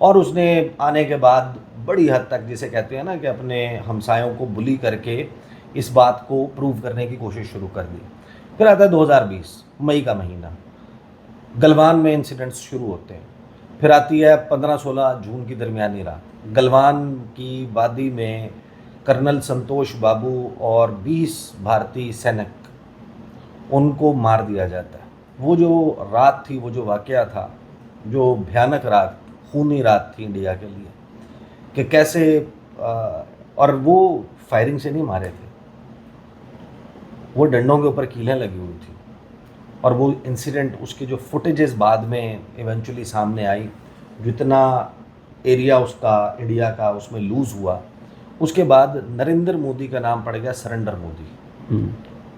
اور اس نے آنے کے بعد بڑی حد تک جسے کہتے ہیں نا کہ اپنے ہمسایوں کو بلی کر کے اس بات کو پروو کرنے کی کوشش شروع کر دی. پھر آتا ہے 2020 مئی کا مہینہ, گلوان میں انسیڈنٹس شروع ہوتے ہیں. پھر آتی ہے 15-16 جون کی درمیانی رات, گلوان کی وادی میں کرنل سنتوش بابو اور 20 بھارتی سینک ان کو مار دیا جاتا ہے. وہ جو رات تھی, وہ جو واقعہ تھا, جو بھیانک رات, خونی رات تھی انڈیا کے لیے, کہ کیسے اور وہ فائرنگ سے نہیں مارے تھے, وہ ڈنڈوں کے اوپر کیلیں لگی ہوئی تھی. اور وہ انسیڈنٹ, اس کی جو فوٹیجز بعد میں ایونچولی سامنے آئی, جتنا ایریا اس کا انڈیا کا اس میں لوز ہوا, اس کے بعد نریندر مودی کا نام پڑ گیا سرنڈر مودی.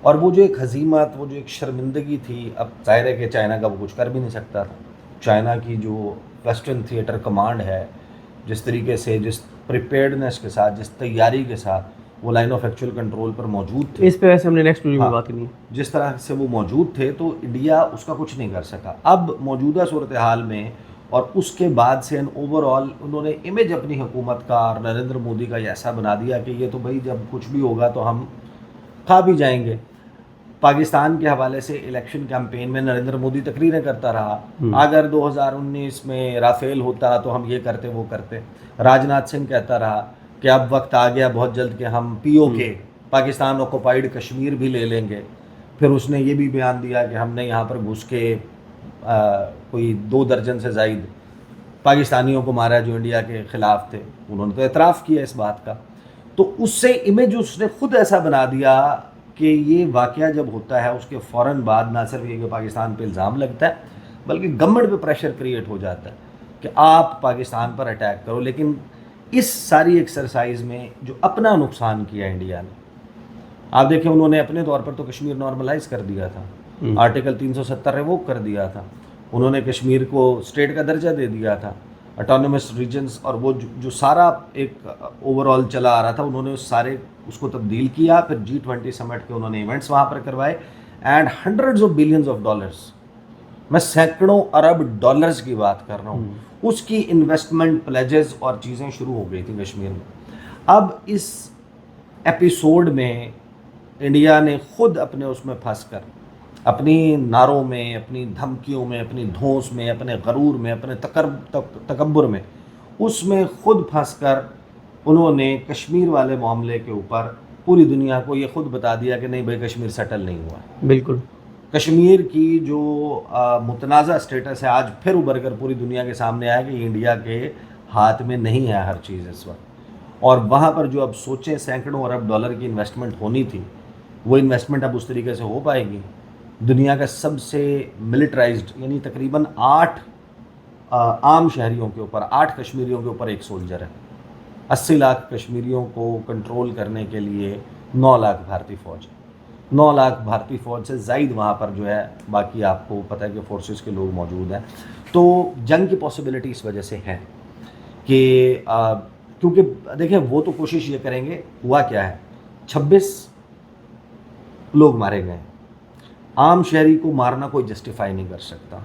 اور وہ جو ایک ہزیمت, وہ جو ایک شرمندگی تھی, اب ظاہر ہے کہ چائنا کا وہ کچھ کر بھی نہیں سکتا تھا. چائنا کی جو ویسٹرن تھیٹر کمانڈ ہے, جس طریقے سے, جس پریپیئرڈنیس کے ساتھ, جس تیاری کے ساتھ وہ لائن آف ایکچوئل کنٹرول پر موجود تھے, اس پہ ویسے ہم نے نیکسٹ ویڈیو میں بات کرنی ہے, جس طرح سے وہ موجود تھے, تو انڈیا اس کا کچھ نہیں کر سکا. اب موجودہ صورتحال میں اور اس کے بعد سے اوور آل انہوں نے امیج اپنی حکومت کا اور نریندر مودی کا ایسا بنا دیا کہ یہ تو بھائی جب کچھ بھی ہوگا تو ہم کھا بھی جائیں گے. پاکستان کے حوالے سے الیکشن کیمپین میں نریندر مودی تقریریں کرتا رہا, اگر 2019 میں رافیل ہوتا تو ہم یہ کرتے وہ کرتے. راجناتھ سنگھ کہتا رہا کہ اب وقت آ گیا بہت جلد کہ ہم POK پاکستان آکوپائیڈ کشمیر بھی لے لیں گے. پھر اس نے یہ بھی بیان دیا کہ ہم نے یہاں پر گھس کے کوئی 2 درجن سے زائد پاکستانیوں کو مارا جو انڈیا کے خلاف تھے. انہوں نے تو اعتراف کیا اس بات کا. تو اس سے امیج اس نے خود ایسا بنا دیا کہ یہ واقعہ جب ہوتا ہے اس کے فوراً بعد نہ صرف یہ کہ پاکستان پہ الزام لگتا ہے, بلکہ گورنمنٹ پہ پریشر کریٹ ہو جاتا ہے کہ آپ پاکستان پر اٹیک کرو. لیکن اس ساری ایکسرسائز میں جو اپنا نقصان کیا انڈیا نے, آپ دیکھیں انہوں نے اپنے طور پر تو کشمیر نارملائز کر دیا تھا, آرٹیکل 370 ریووک کر دیا تھا, انہوں نے کشمیر کو اسٹیٹ کا درجہ دے دیا تھا, اٹانومس ریجنز, اور وہ جو سارا ایک اوور آل چلا آ رہا تھا انہوں نے اس کو تبدیل کیا. پھر G20 سمٹ کے انہوں نے ایونٹس وہاں پر کروائے, and hundreds of billions of dollars, میں سینکڑوں ارب ڈالرز کی بات کر رہا ہوں, اس کی انویسٹمنٹ پلیجز اور چیزیں شروع ہو گئی تھیں کشمیر میں. اب اس ایپیسوڈ میں انڈیا نے خود اپنے اس میں پھنس کر, اپنی نعروں میں, اپنی دھمکیوں میں, اپنی دھونس میں, اپنے غرور میں, اپنے تکبر میں, اس میں خود پھنس کر انہوں نے کشمیر والے معاملے کے اوپر پوری دنیا کو یہ خود بتا دیا کہ نہیں بھائی کشمیر سیٹل نہیں ہوا. بالکل, کشمیر کی جو متنازع اسٹیٹس ہے آج پھر ابھر کر پوری دنیا کے سامنے آیا کہ انڈیا کے ہاتھ میں نہیں ہے ہر چیز اس وقت. اور وہاں پر جو اب سوچیں سینکڑوں ارب ڈالر کی انویسٹمنٹ ہونی تھی, وہ انویسٹمنٹ اب اس طریقے سے ہو پائے گی. دنیا کا سب سے ملٹرائزڈ, یعنی تقریباً 8 عام شہریوں کے اوپر, 8 کشمیریوں کے اوپر ایک سولجر ہے. 80 لاکھ کشمیریوں کو کنٹرول کرنے کے لیے 9 لاکھ بھارتی فوج ہے. 9 لاکھ بھارتی فوج سے زائد وہاں پر جو ہے, باقی آپ کو پتہ ہے کہ فورسز کے لوگ موجود ہیں. تو جنگ کی پاسبلٹی اس وجہ سے ہے کہ کیونکہ دیکھیں وہ تو کوشش یہ کریں گے. ہوا کیا ہے, 26 لوگ مارے گئے. عام شہری کو مارنا کوئی جسٹیفائی نہیں کر سکتا.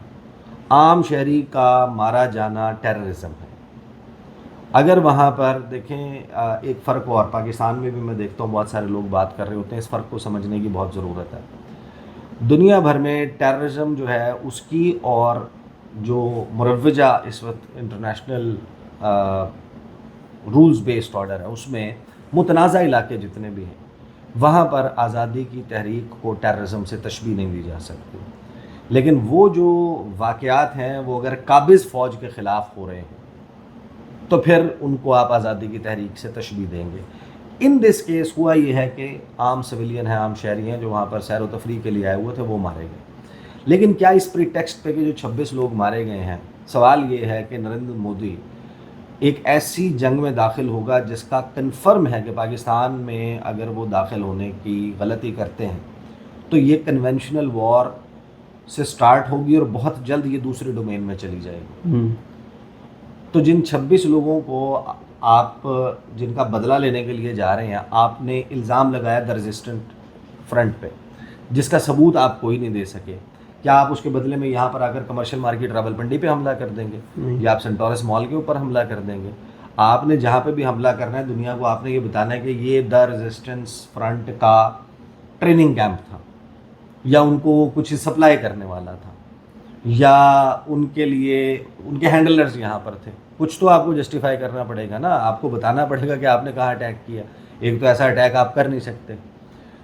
عام شہری کا مارا جانا ٹیررزم ہے. اگر وہاں پر دیکھیں ایک فرق, اور پاکستان میں بھی میں دیکھتا ہوں بہت سارے لوگ بات کر رہے ہوتے ہیں, اس فرق کو سمجھنے کی بہت ضرورت ہے. دنیا بھر میں ٹیررزم جو ہے اس کی, اور جو مروجہ اس وقت انٹرنیشنل رولز بیسڈ آرڈر ہے اس میں متنازع علاقے جتنے بھی ہیں, وہاں پر آزادی کی تحریک کو ٹیررزم سے تشبیہ نہیں دی جا سکتی. لیکن وہ جو واقعات ہیں وہ اگر قابض فوج کے خلاف ہو رہے ہیں تو پھر ان کو آپ آزادی کی تحریک سے تشبیہ دیں گے. ان دس کیس ہوا یہ ہے کہ عام سویلین ہیں, عام شہری ہیں جو وہاں پر سیر و تفریح کے لیے آئے ہوئے تھے, وہ مارے گئے. لیکن کیا اس پری ٹیکسٹ پہ کہ جو 26 لوگ مارے گئے ہیں, سوال یہ ہے کہ نریندر مودی ایک ایسی جنگ میں داخل ہوگا جس کا کنفرم ہے کہ پاکستان میں اگر وہ داخل ہونے کی غلطی کرتے ہیں تو یہ کنونشنل وار سے سٹارٹ ہوگی اور بہت جلد یہ دوسرے ڈومین میں چلی جائے گی. تو جن 26 لوگوں کو آپ جن کا بدلہ لینے کے لیے جا رہے ہیں, آپ نے الزام لگایا دا ریزسٹنٹ فرنٹ پہ, جس کا ثبوت آپ کوئی نہیں دے سکے. کیا آپ اس کے بدلے میں یہاں پر آ کر کمرشل مارکیٹ راولپنڈی پہ حملہ کر دیں گے یا آپ سینٹورس مال کے اوپر حملہ کر دیں گے؟ آپ نے جہاں پہ بھی حملہ کرنا ہے دنیا کو آپ نے یہ بتانا ہے کہ یہ دا ریزسٹنس فرنٹ کا ٹریننگ کیمپ تھا، یا ان کو کچھ سپلائی کرنے والا تھا، یا ان کے لیے ان کے ہینڈلرز یہاں پر تھے. کچھ تو آپ کو جسٹیفائی کرنا پڑے گا نا، آپ کو بتانا پڑے گا کہ آپ نے کہاں اٹیک کیا. ایک تو ایسا اٹیک آپ کر نہیں سکتے.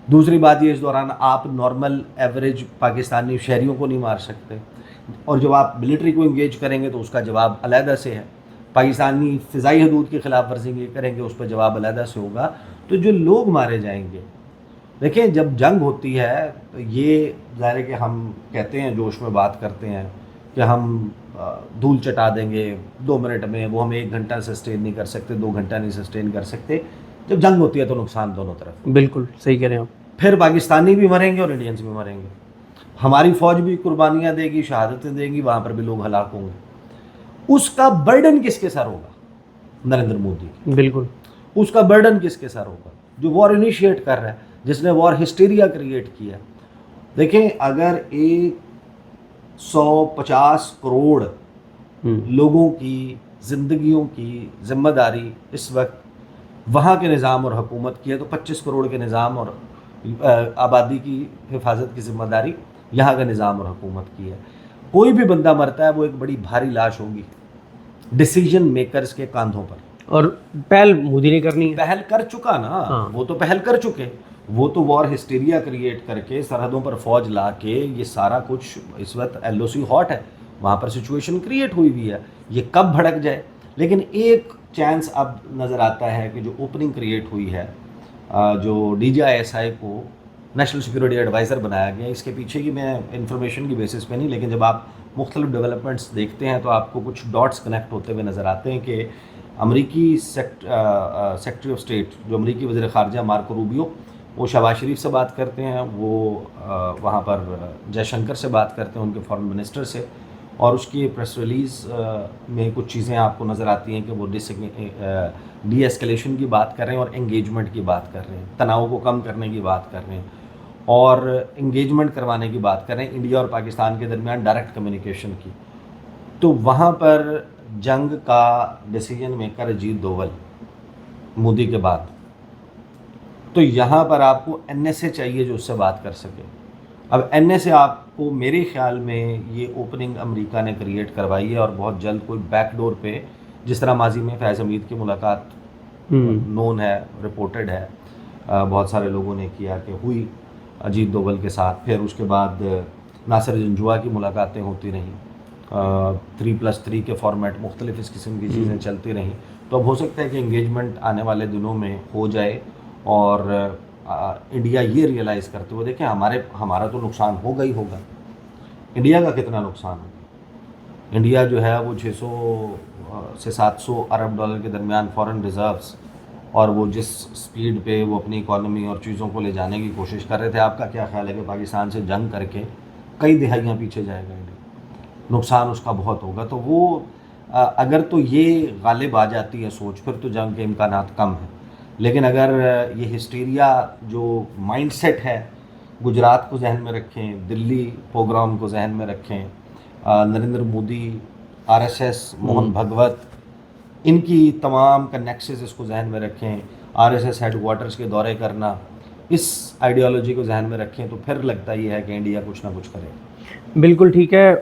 دوسری بات یہ اس دوران آپ نارمل ایوریج پاکستانی شہریوں کو نہیں مار سکتے، اور جب آپ ملٹری کو انگیج کریں گے تو اس کا جواب علیحدہ سے ہے. پاکستانی فضائی حدود کی خلاف ورزی کریں گے اس پہ جواب علیحدہ سے ہوگا. تو جو لوگ مارے جائیں گے، دیکھیں جب جنگ ہوتی ہے تو یہ ظاہر ہے کہ ہم کہتے ہیں جوش میں بات کرتے ہیں کہ ہم دھول چٹا دیں گے 2 منٹ میں، وہ ہم 1 گھنٹہ سسٹین نہیں کر سکتے، 2 گھنٹہ نہیں سسٹین کر سکتے. جب جنگ ہوتی ہے تو نقصان دونوں طرف. بالکل صحیح کہہ رہے ہیں آپ. پھر پاکستانی بھی مریں گے اور انڈینز بھی مریں گے. ہماری فوج بھی قربانیاں دے گی، شہادتیں دے گی، وہاں پر بھی لوگ ہلاک ہوں گے. اس کا برڈن کس کے سر ہوگا؟ نریندر مودی. بالکل. اس کا برڈن کس کے سر ہوگا؟ جو وار انیشیٹ کر رہا ہے، جس نے وار ہسٹیریا کریٹ کیا. دیکھیں اگر 150 کروڑ لوگوں کی زندگیوں کی ذمہ داری اس وقت وہاں کے نظام اور حکومت کی ہے، تو 25 کروڑ کے نظام اور آبادی کی حفاظت کی ذمہ داری یہاں کا نظام اور حکومت کی ہے. کوئی بھی بندہ مرتا ہے وہ ایک بڑی بھاری لاش ہوگی ڈیسیجن میکرز کے کاندھوں پر. اور پہل مودی نے کرنی ہے. پہل کر چکا نا، وہ تو پہل کر چکے. وہ تو وار ہسٹیریا کریٹ کر کے سرحدوں پر فوج لا کے یہ سارا کچھ اس وقت LOC ہاٹ ہے، وہاں پر سچویشن کریٹ ہوئی ہوئی ہے. یہ کب بھڑک جائے؟ لیکن ایک چانس اب نظر آتا ہے کہ جو اوپننگ کریٹ ہوئی ہے، جو DGI کو نیشنل سیکورٹی ایڈوائزر بنایا گیا، اس کے پیچھے کی میں انفارمیشن کی بیسس پہ نہیں، لیکن جب آپ مختلف ڈیولپمنٹس دیکھتے ہیں تو آپ کو کچھ ڈاٹس کنیکٹ ہوتے ہوئے نظر آتے ہیں کہ امریکی سیکرٹری آف اسٹیٹ جو امریکی وزیر خارجہ مارکو روبیو، وہ شہباز شریف سے بات کرتے ہیں، وہ وہاں پر جے شنکر سے بات کرتے ہیں، ان کے فارن منسٹر سے، اور اس کی پریس ریلیز میں کچھ چیزیں آپ کو نظر آتی ہیں کہ وہ ڈی ایسکیلیشن کی بات کر رہے ہیں اور انگیجمنٹ کی بات کر رہے ہیں، تناؤ کو کم کرنے کی بات کر رہے ہیں اور انگیجمنٹ کروانے کی بات کر رہے ہیں انڈیا اور پاکستان کے درمیان ڈائریکٹ کمیونیکیشن کی. تو وہاں پر جنگ کا ڈیسیجن میکر اجیت دوول مودی کے بعد. تو یہاں پر آپ کو NSA چاہیے جو اس سے بات کر سکے. اب NSA آپ کو میرے خیال میں یہ اوپننگ امریکہ نے کریٹ کروائی ہے، اور بہت جلد کوئی بیک ڈور پہ، جس طرح ماضی میں فیض حمید کی ملاقات نون ہے، رپورٹڈ ہے، بہت سارے لوگوں نے کیا کہ ہوئی اجیت دوول کے ساتھ. پھر اس کے بعد ناصر جنجوعہ کی ملاقاتیں ہوتی رہیں، 3+3 کے فارمیٹ، مختلف اس قسم کی چیزیں چلتی رہیں. تو اب ہو سکتا ہے کہ انگیجمنٹ آنے والے دنوں میں ہو جائے، اور انڈیا یہ ریئلائز کرتے ہوئے دیکھیں ہمارا تو نقصان ہوگا ہی ہوگا. انڈیا کا کتنا نقصان ہوگا؟ انڈیا جو ہے وہ 600 سے 700 ارب ڈالر کے درمیان فارن ریزروز، اور وہ جس سپیڈ پہ وہ اپنی اکانومی اور چیزوں کو لے جانے کی کوشش کر رہے تھے، آپ کا کیا خیال ہے کہ پاکستان سے جنگ کر کے کئی دہائیاں پیچھے جائے گا انڈیا؟ نقصان اس کا بہت ہوگا. تو وہ اگر تو یہ غالب آ جاتی ہے سوچ، پھر تو جنگ کے امکانات کم ہیں. لیکن اگر یہ ہسٹیریا جو مائنڈ سیٹ ہے، گجرات کو ذہن میں رکھیں، دلی پروگرام کو ذہن میں رکھیں، نریندر مودی، RSS، موہن بھگوت، ان کی تمام کنیکسز اس کو ذہن میں رکھیں، RSS ہیڈ کوارٹرز کے دورے کرنا، اس آئیڈیالوجی کو ذہن میں رکھیں، تو پھر لگتا یہ ہے کہ انڈیا کچھ نہ کچھ کرے. بالکل ٹھیک ہے.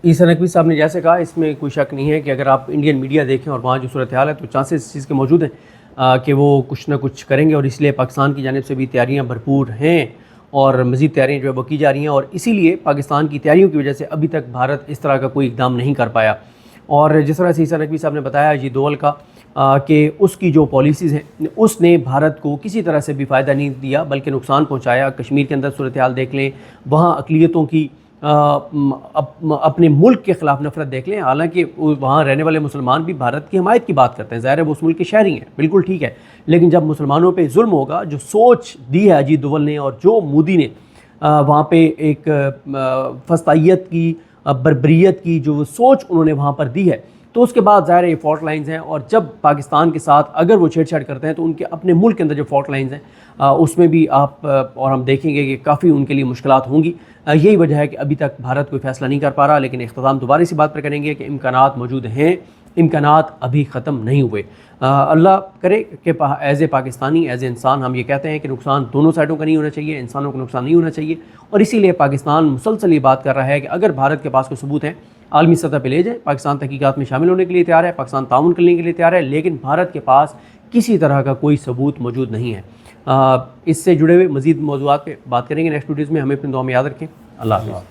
عیسیٰ نقوی صاحب نے جیسے کہا، اس میں کوئی شک نہیں ہے کہ اگر آپ انڈین میڈیا دیکھیں اور وہاں جو صورتحال ہے تو چانسز اس چیز کے موجود ہیں کہ وہ کچھ نہ کچھ کریں گے، اور اس لیے پاکستان کی جانب سے بھی تیاریاں بھرپور ہیں اور مزید تیاریاں جو ہے وہ کی جا رہی ہیں، اور اسی لیے پاکستان کی تیاریوں کی وجہ سے ابھی تک بھارت اس طرح کا کوئی اقدام نہیں کر پایا. اور جس طرح سے عیسیٰ نقوی صاحب نے بتایا اجیت دوول کا کہ اس کی جو پالیسیز ہیں اس نے بھارت کو کسی طرح سے بھی فائدہ نہیں دیا بلکہ نقصان پہنچایا. کشمیر کے اندر صورتحال دیکھ لیں، وہاں اقلیتوں کی اپنے ملک کے خلاف نفرت دیکھ لیں، حالانکہ وہاں رہنے والے مسلمان بھی بھارت کی حمایت کی بات کرتے ہیں، ظاہر ہے وہ اس ملک کے شہری ہیں، بالکل ٹھیک ہے. لیکن جب مسلمانوں پہ ظلم ہوگا، جو سوچ دی ہے اجیت دوول نے اور جو مودی نے وہاں پہ ایک فسطائیت کی، بربریت کی جو سوچ انہوں نے وہاں پر دی ہے، تو اس کے بعد ظاہر ہے یہ فالٹ لائنز ہیں، اور جب پاکستان کے ساتھ اگر وہ چھیڑ چھاڑ کرتے ہیں تو ان کے اپنے ملک کے اندر جو فالٹ لائنز ہیں اس میں بھی آپ اور ہم دیکھیں گے کہ کافی ان کے لیے مشکلات ہوں گی. یہی وجہ ہے کہ ابھی تک بھارت کوئی فیصلہ نہیں کر پا رہا، لیکن اختتام دوبارہ اسی بات پر کریں گے کہ امکانات موجود ہیں، امکانات ابھی ختم نہیں ہوئے. اللہ کرے کہ as a Pakistani, as a انسان ہم یہ کہتے ہیں کہ نقصان دونوں سائڈوں کا نہیں ہونا چاہیے، انسانوں کو نقصان نہیں ہونا چاہیے، اور اسی لیے پاکستان مسلسل یہ بات کر رہا ہے کہ اگر بھارت کے پاس کوئی ثبوت ہیں عالمی سطح پہ لے جائے. پاکستان تحقیقات میں شامل ہونے کے لیے تیار ہے، پاکستان تعاون کرنے کے لیے تیار ہے، لیکن بھارت کے پاس کسی طرح کا کوئی ثبوت موجود نہیں ہے. اس سے جڑے ہوئے مزید موضوعات پہ بات کریں گے نیکسٹ ویڈیوز میں. ہمیں اپنی دعا میں یاد رکھیں. اللہ حافظ.